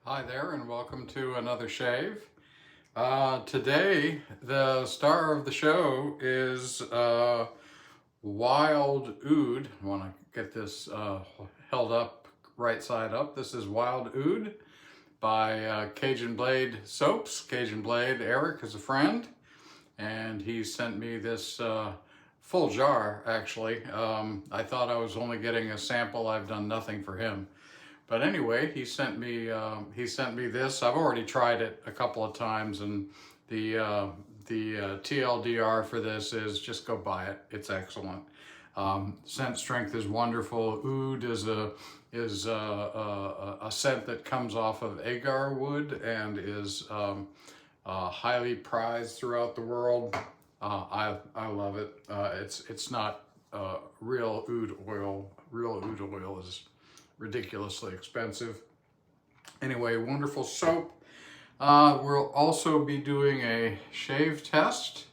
Hi there and welcome to another shave. Today the star of the show is Wild Oud. I want to get this held up right side up. This is Wild Oud by Cajun Blade Soaps. Cajun Blade, Eric is a friend, and he sent me this full jar actually. I thought I was only getting a sample. I've done nothing for him. But anyway, he sent me this. I've already tried it a couple of times, and the TLDR for this is just go buy it. It's excellent. Scent strength is wonderful. Oud is a scent that comes off of agar wood and is highly prized throughout the world. I love it. It's not real oud oil. Real oud oil is ridiculously expensive. Anyway, wonderful soap. We'll also be doing a shave test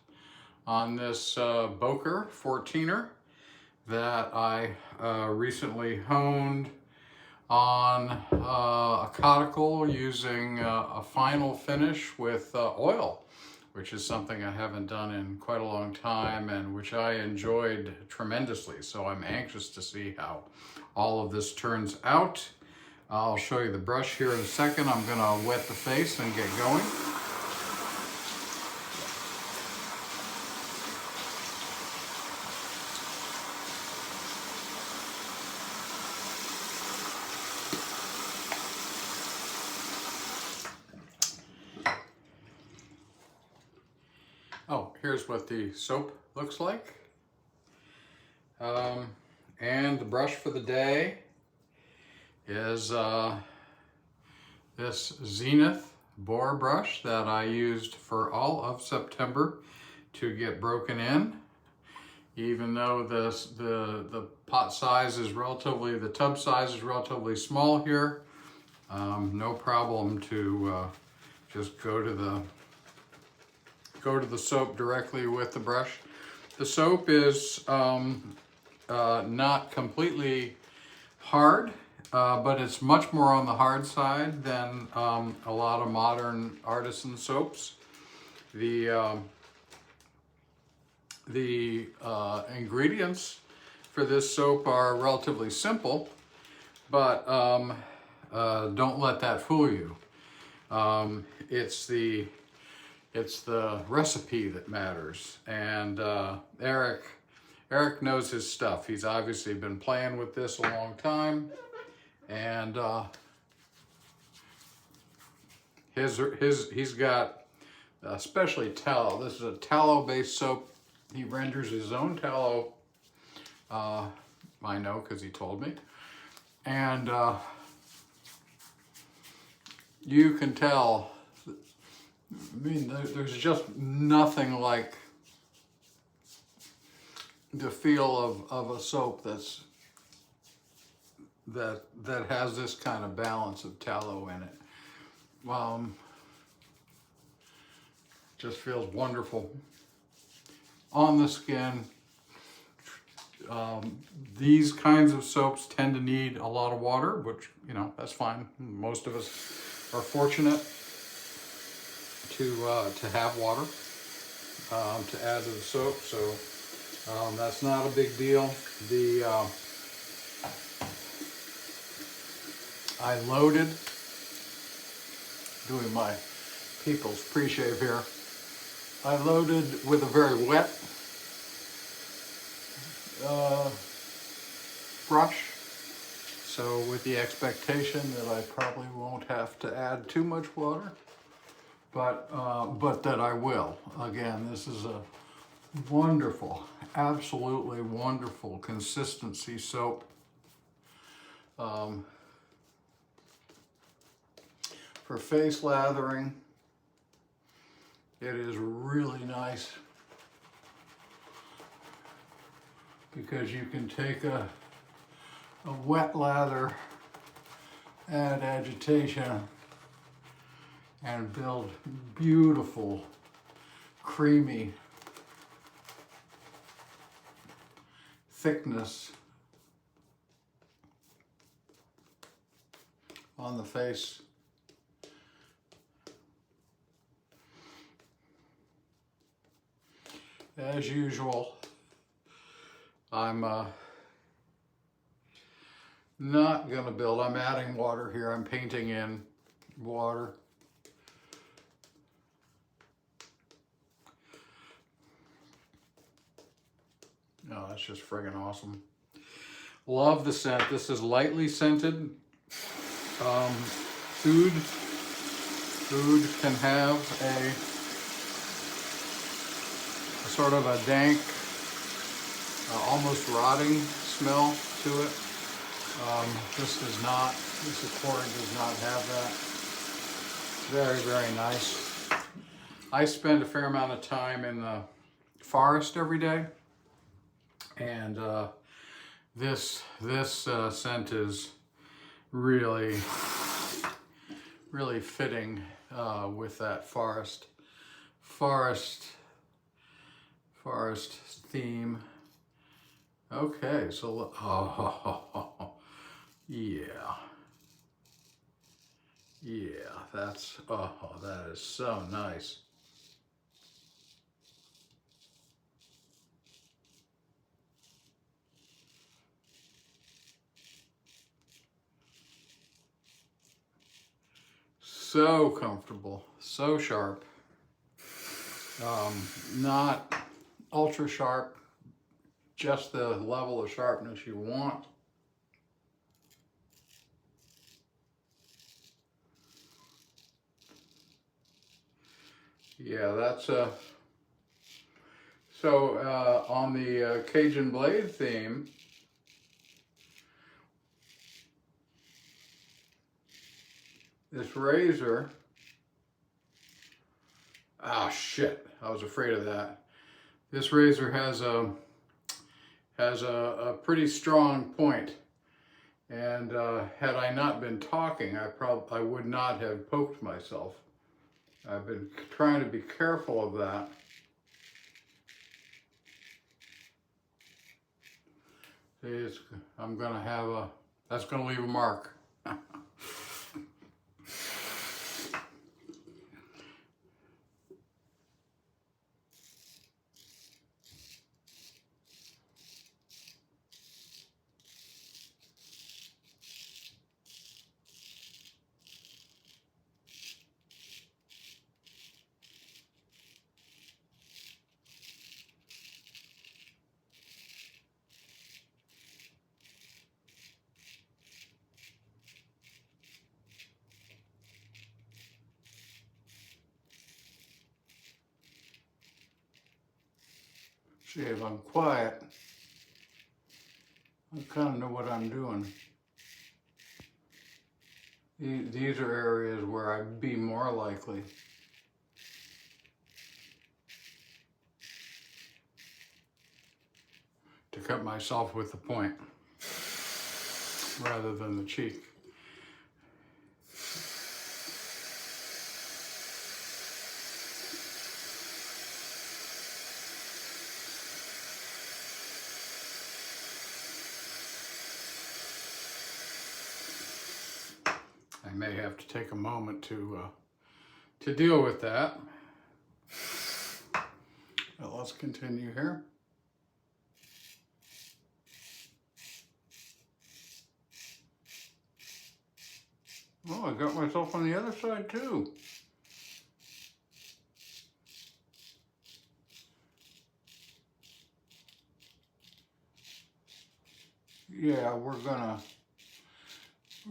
on this Böker 14er that I recently honed on a cuticle using a final finish with oil, which is something I haven't done in quite a long time and which I enjoyed tremendously. So I'm anxious to see how all of this turns out. I'll show you the brush here in a second. I'm gonna wet the face and get going. Oh, here's what the soap looks like. And the brush for the day is this Zenith Boar brush that I used for all of September to get broken in. Even though the pot size is relatively, the tub size is relatively small here, no problem to just go to the soap directly with the brush. The soap is not completely hard, but it's much more on the hard side than a lot of modern artisan soaps. The ingredients for this soap are relatively simple, but don't let that fool you. It's the recipe that matters, and Eric knows his stuff. He's obviously been playing with this a long time, and he's got especially tallow. This is a tallow-based soap. He renders his own tallow. I know because he told me, and you can tell. I mean, there's just nothing like the feel of a soap that has this kind of balance of tallow in it. Just feels wonderful on the skin. These kinds of soaps tend to need a lot of water, which, you know, that's fine. Most of us are fortunate to have water to add to the soap, so that's not a big deal. I loaded, doing my people's pre-shave here, I loaded with a very wet brush, so with the expectation that I probably won't have to add too much water, but that I will. Again, this is a wonderful, absolutely wonderful consistency soap. For face lathering, it is really nice because you can take a wet lather, add agitation, and build beautiful, creamy thickness on the face. as usual, I'm not gonna build. I'm adding water here. I'm painting in water. Oh, that's just friggin' awesome. Love the scent. This is lightly scented. Food can have a sort of a dank, almost rotting smell to it. This accord does not have that. Very, very nice. I spend a fair amount of time in the forest every day, and this scent is really fitting with that forest theme. Okay, so yeah, that is so nice. So comfortable, so sharp. Not ultra sharp, just the level of sharpness you want. Yeah, that's so on the Cajun blade theme, this razor, shit, I was afraid of that. This razor has a pretty strong point, and had I not been talking, I would not have poked myself. I've been trying to be careful of that. See, I'm gonna have that's gonna leave a mark. See, if I'm quiet, I kind of know what I'm doing. These are areas where I'd be more likely to cut myself with the point rather than the cheek. I may have to take a moment to deal with that. Well, let's continue here. Oh, I got myself on the other side too. Yeah, we're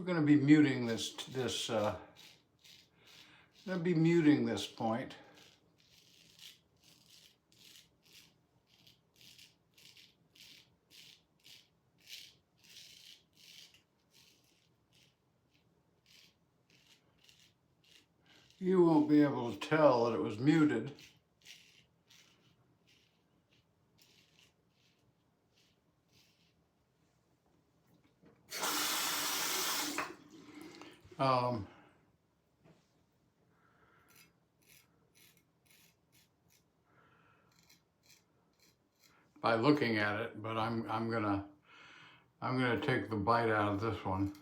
gonna be muting this point. You won't be able to tell that it was muted. By looking at it, but I'm gonna take the bite out of this one.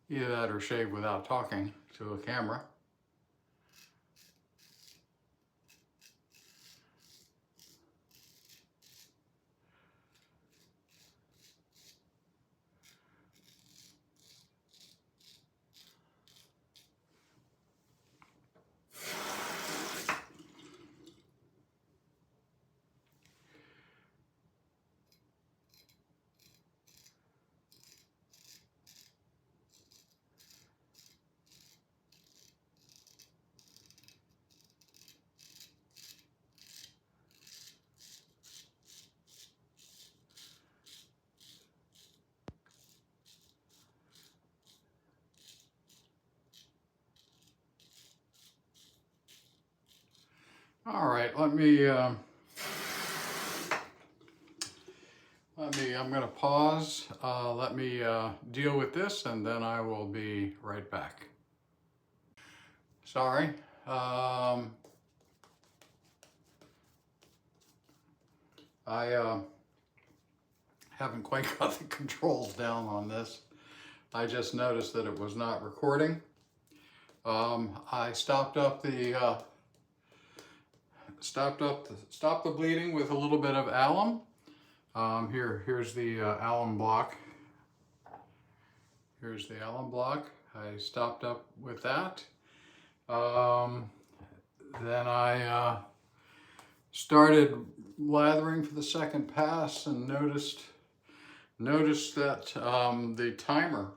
Either that or shave without talking to a camera. All right, I'm gonna pause. Let me deal with this and then I will be right back. Sorry. I haven't quite got the controls down on this. I just noticed that it was not recording. I stopped the bleeding with a little bit of alum. Here's the alum block. Here's the alum block. I stopped up with that. Then I started lathering for the second pass and noticed that the timer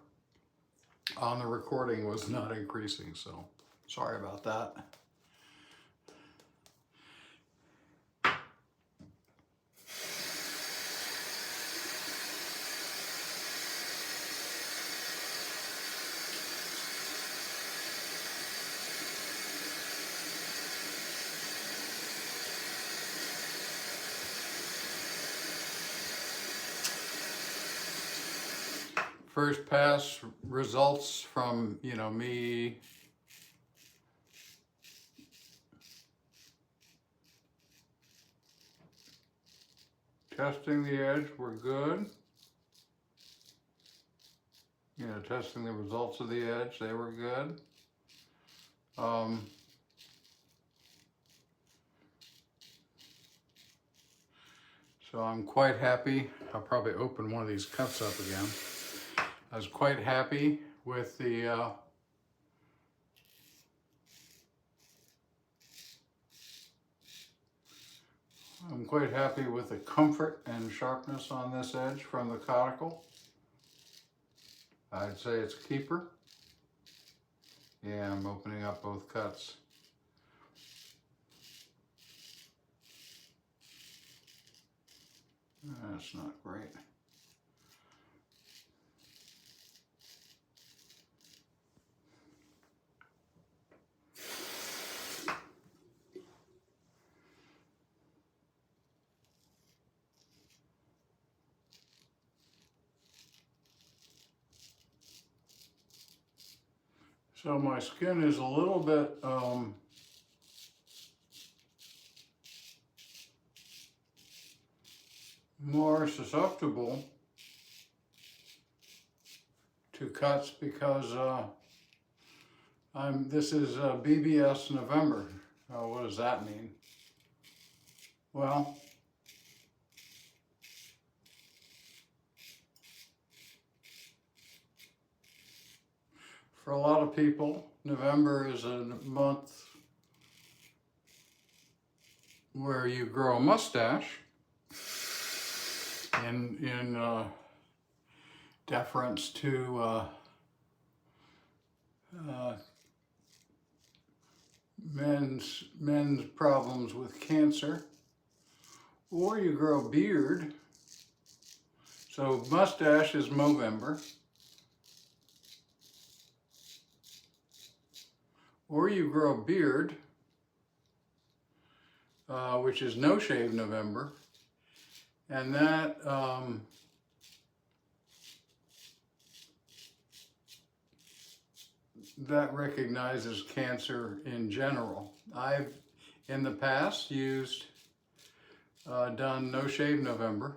on the recording was not increasing, so sorry about that. First pass results from, me testing the edge were good. Testing the results of the edge, they were good. So I'm quite happy. I'll probably open one of these cups up again. I was quite happy with the I'm quite happy with the comfort and sharpness on this edge from the cuticle. I'd say it's a keeper. Yeah, I'm opening up both cuts. That's not great. So my skin is a little bit more susceptible to cuts because this is BBS November. What does that mean? Well, for a lot of people, November is a month where you grow a mustache in deference to men's problems with cancer, or you grow a beard. So mustache is Movember. Or you grow a beard, which is no shave November, and that that recognizes cancer in general. I've in the past done no shave November.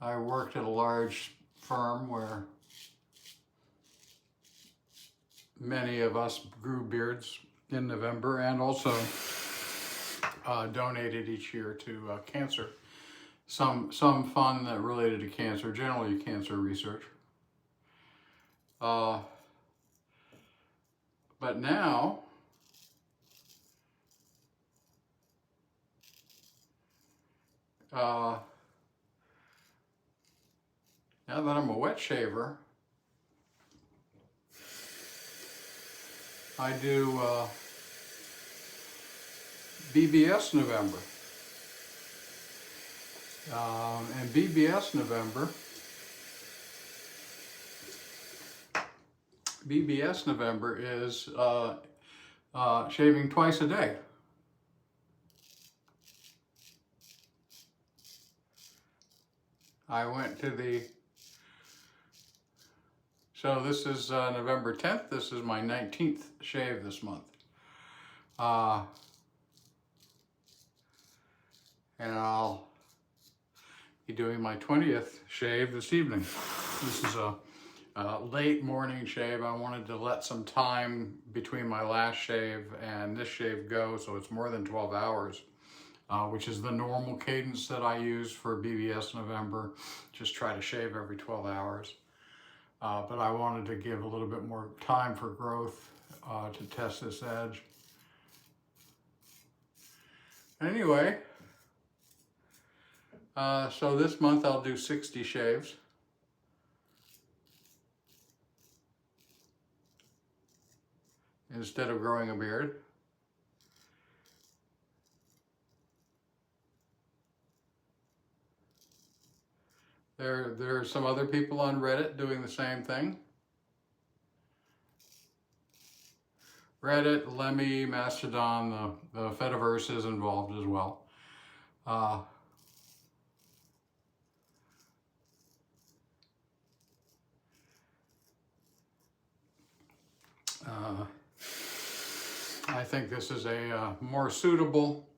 I worked at a large firm where many of us grew beards in November, and also donated each year to cancer. Some fund that related to cancer, generally cancer research. But now, now that I'm a wet shaver, I do BBS November. And BBS November is shaving twice a day. I went to so this is November 10th. This is my 19th shave this month. And I'll be doing my 20th shave this evening. This is a late morning shave. I wanted to let some time between my last shave and this shave go, so it's more than 12 hours, which is the normal cadence that I use for BBS November. Just try to shave every 12 hours. But I wanted to give a little bit more time for growth to test this edge. Anyway, so this month I'll do 60 shaves. Instead of growing a beard. There are some other people on Reddit doing the same thing. Reddit, Lemmy, Mastodon, the Fediverse is involved as well. I think this is a more suitable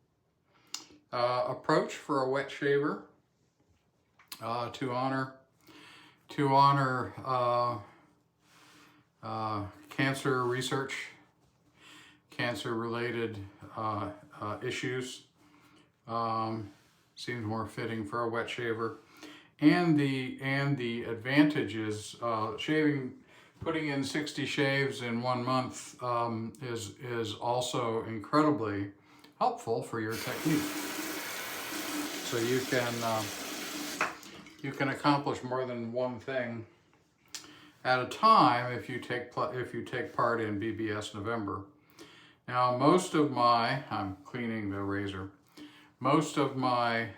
approach for a wet shaver to honor cancer research, cancer-related issues. Seems more fitting for a wet shaver, and the advantage is putting in 60 shaves in 1 month is also incredibly helpful for your technique. So you can accomplish more than one thing at a time if you take part in BBS November. Now, most of my I'm cleaning the razor. Most of my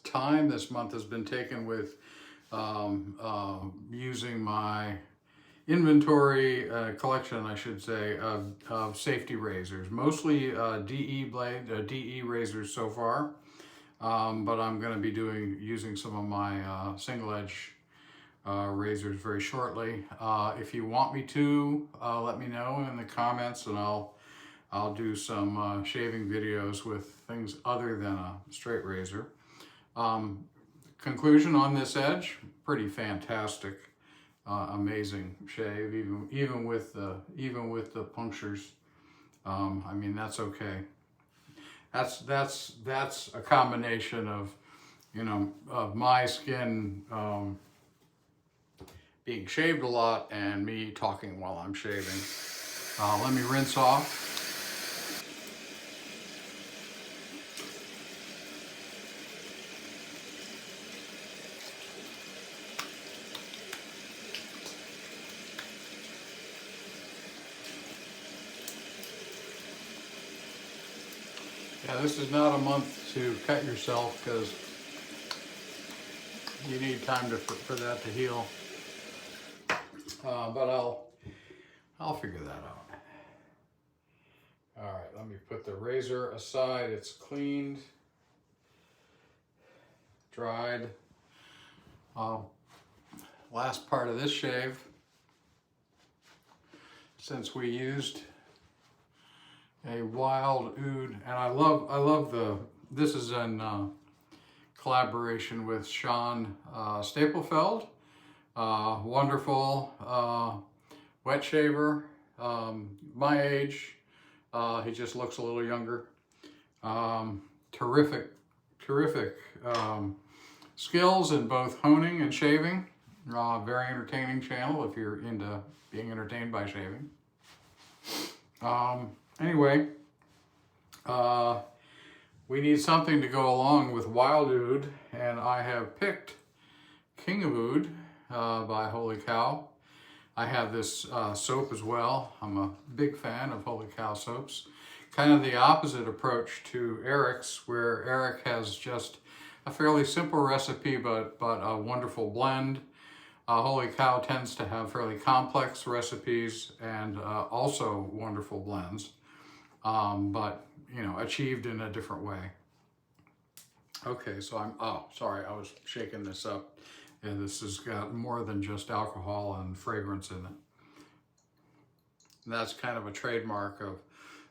time this month has been taken with using my inventory collection, I should say, of safety razors, mostly DE razors so far, but I'm going to be using some of my single edge razors very shortly. If you want me to, let me know in the comments, and I'll do some shaving videos with things other than a straight razor. Conclusion on this edge, pretty fantastic, amazing shave, even with the punctures. I mean, that's okay. That's a combination of, of my skin being shaved a lot and me talking while I'm shaving. Let me rinse off. Yeah, this is not a month to cut yourself because you need time for that to heal. But I'll figure that out. All right, let me put the razor aside. It's cleaned, dried. Last part of this shave, since we used a wild oud, and I love this is in collaboration with Sean Staplefeld. Wonderful wet shaver, my age. He just looks a little younger. Terrific skills in both honing and shaving. Very entertaining channel if you're into being entertained by shaving. Anyway, we need something to go along with Wild Oud, and I have picked King of Oud by Holy Cow. I have this soap as well. I'm a big fan of Holy Cow soaps. Kind of the opposite approach to Eric's, where Eric has just a fairly simple recipe, but a wonderful blend. Holy Cow tends to have fairly complex recipes and also wonderful blends, but you know, achieved in a different way. Okay, so sorry, I was shaking this up. And this has got more than just alcohol and fragrance in it. And that's kind of a trademark of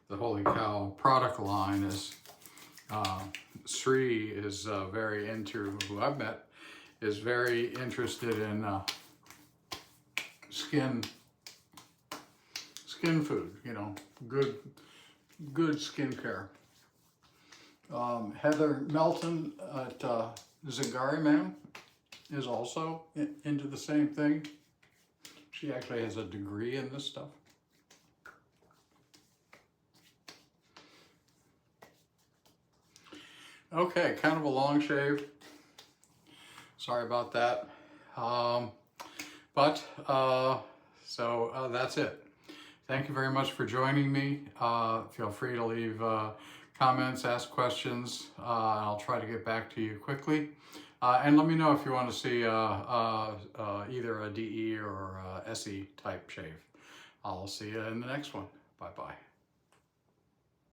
the Holy Cow product line. Is Sri is very into, who I've met, is very interested in skin food, you know, good skincare. Heather Melton at Zingari Man is also into the same thing. She actually has a degree in this stuff. Okay, kind of a long shave. Sorry about that. So that's it. Thank you very much for joining me. Feel free to leave comments, ask questions. I'll try to get back to you quickly. And let me know if you want to see either a DE or SE type shave. I'll see you in the next one. Bye-bye.